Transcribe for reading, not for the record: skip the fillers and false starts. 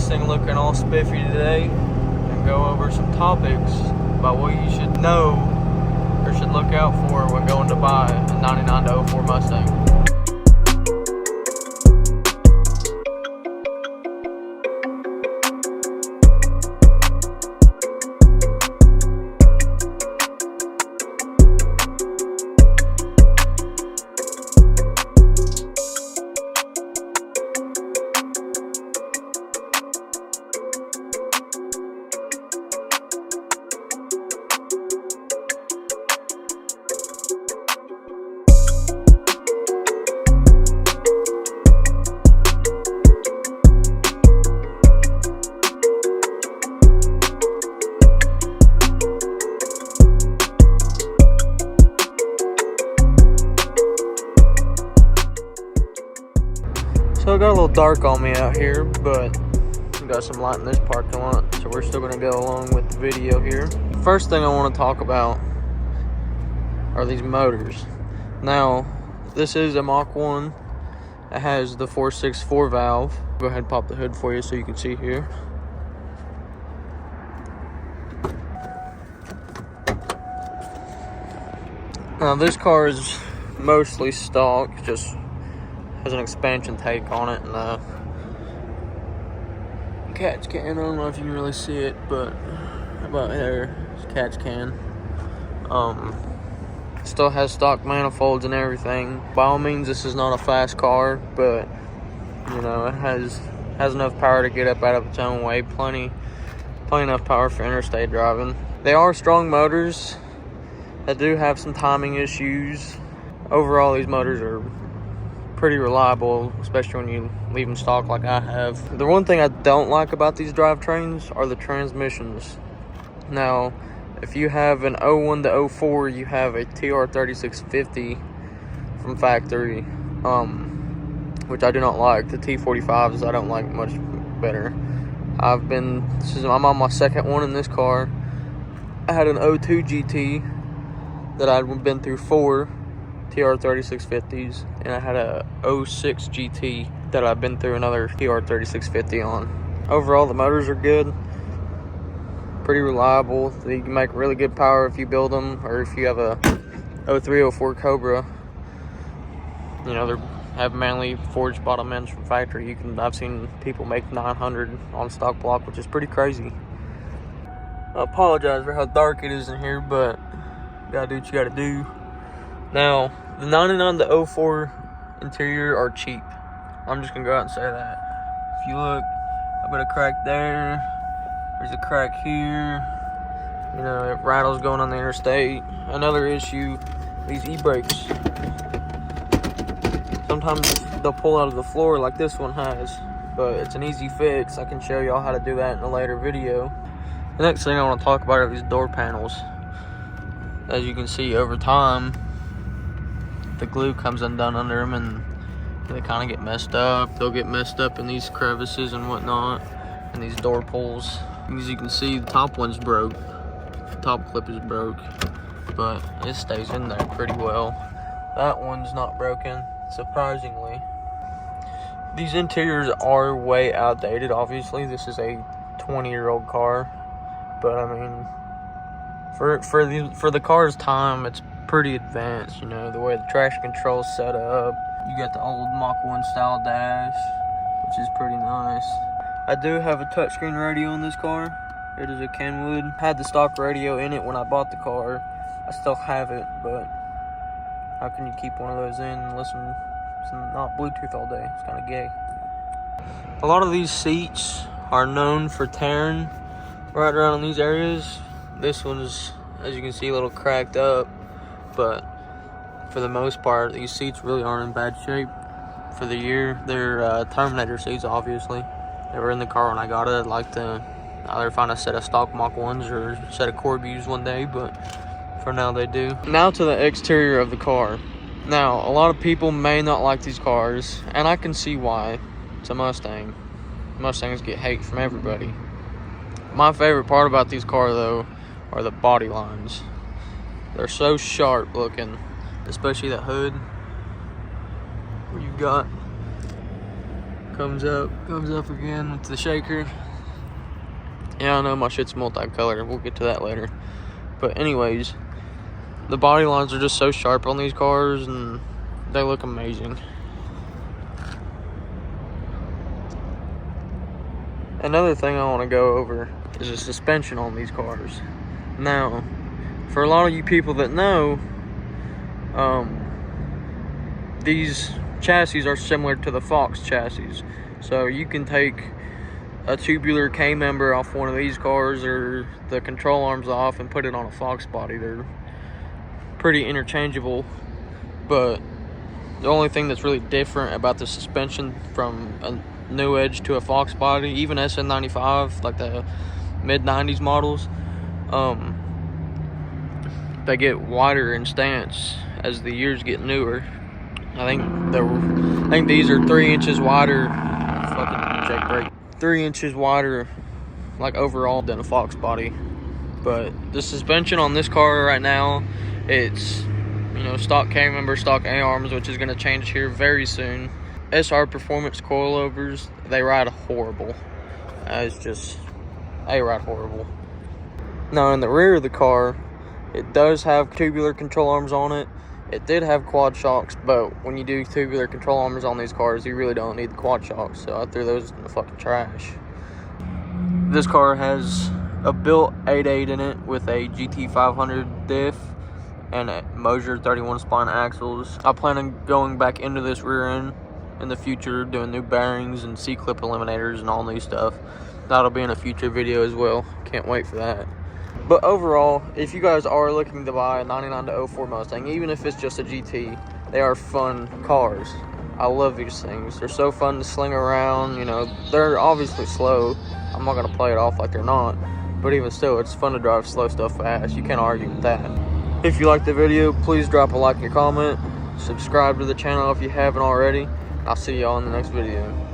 Mustang looking all spiffy today and go over some topics about what you should know or should look out for when going to buy a 99 to 04 Mustang. So it got a little dark on me out here, but we got some light in this parking lot, so we're still gonna go along with the video here. First thing I want to talk about are these motors. Now, this is a Mach 1. It has the 464 valve. Go ahead and pop the hood for you so you can see here. Now this car is mostly stock, just has an expansion tank on it, and catch can. I don't know if you can really see it, but about there, catch can. Still has stock manifolds and everything. By all means, this is not a fast car, but you know, it has enough power to get up out of its own way. Plenty enough power for interstate driving. They are strong motors that do have some timing issues. Overall, these motors are pretty reliable, especially when you leave them stock like I have. The one thing I don't like about these drivetrains are the transmissions. Now, if you have an 01 to 04, you have a TR3650 from factory, which I do not like. The T45s I don't like much better. I'm on my second one in this car. I had an 02 GT that I'd been through 4 TR3650s, and I had a 06 GT that I've been through another TR3650 on. Overall, the motors are good, pretty reliable. They can make really good power if you build them, or if you have a 03, 04 Cobra. You know, they have mainly forged bottom ends from factory. I've seen people make 900 on stock block, which is pretty crazy. I apologize for how dark it is in here, but you gotta do what you gotta do. Now, the 99 to 04 interior are cheap. I'm just gonna go out and say that. If you look, I've got a crack there. There's a crack here. You know, it rattles going on the interstate. Another issue, these e-brakes. Sometimes they'll pull out of the floor like this one has, but it's an easy fix. I can show y'all how to do that in a later video. The next thing I want to talk about are these door panels. As you can see, over time, the glue comes undone under them and they kind of get messed up. They'll get messed up in these crevices and whatnot, and these door pulls. As you can see, the top one's broke. The top clip is broke, but it stays in there pretty well. That one's not broken, surprisingly. These interiors are way outdated, obviously. This is a 20-year-old car, but I mean, for the car's time, it's pretty advanced. You know, the way the traction control's set up. You got the old Mach 1 style dash, which is pretty nice. I do have a touchscreen radio in this car. It is a Kenwood. I had the stock radio in it when I bought the car. I still have it, but how can you keep one of those in and listen to not Bluetooth all day? It's kind of gay. A lot of these seats are known for tearing right around in these areas. This one's, as you can see, a little cracked up, but for the most part, these seats really aren't in bad shape for the year. They're Terminator seats, obviously. They were in the car when I got it. I'd like to either find a set of stock Mach 1s or a set of Corby's one day, but for now they do. Now to the exterior of the car. Now, a lot of people may not like these cars, and I can see why. It's a Mustang. Mustangs get hate from everybody. My favorite part about these cars, though, are the body lines. They're so sharp looking, especially the hood, where you've got comes up again with the shaker. Yeah, I know my shit's multicolored. We'll get to that later. But anyways, the body lines are just so sharp on these cars, and they look amazing. Another thing I want to go over is the suspension on these cars. Now, for a lot of you people that know, these chassis are similar to the Fox chassis. So you can take a tubular K-member off one of these cars or the control arms off and put it on a Fox body. They're pretty interchangeable, but the only thing that's really different about the suspension from a new Edge to a Fox body, even SN95, like the mid-90s models, they get wider in stance as the years get newer. I think these are 3 inches wider. Fucking Jake brake. 3 inches wider, like overall, than a Fox body. But the suspension on this car right now, it's, you know, stock K-member, stock A-arms, which is going to change here very soon. SR Performance coilovers, they ride horrible. They ride horrible. Now in the rear of the car, it does have tubular control arms on it. It did have quad shocks, but when you do tubular control arms on these cars, you really don't need the quad shocks, so I threw those in the fucking trash. This car has a built 8.8 in it with a GT500 diff and a Mosier 31 spline axles. I plan on going back into this rear end in the future, doing new bearings and C-clip eliminators and all new stuff. That'll be in a future video as well. Can't wait for that. But overall, if you guys are looking to buy a 99 to 04 Mustang, even if it's just a GT, they are fun cars. I love these things. They're so fun to sling around. You know, they're obviously slow. I'm not going to play it off like they're not. But even still, it's fun to drive slow stuff fast. You can't argue with that. If you liked the video, please drop a like and a comment. Subscribe to the channel if you haven't already. I'll see y'all in the next video.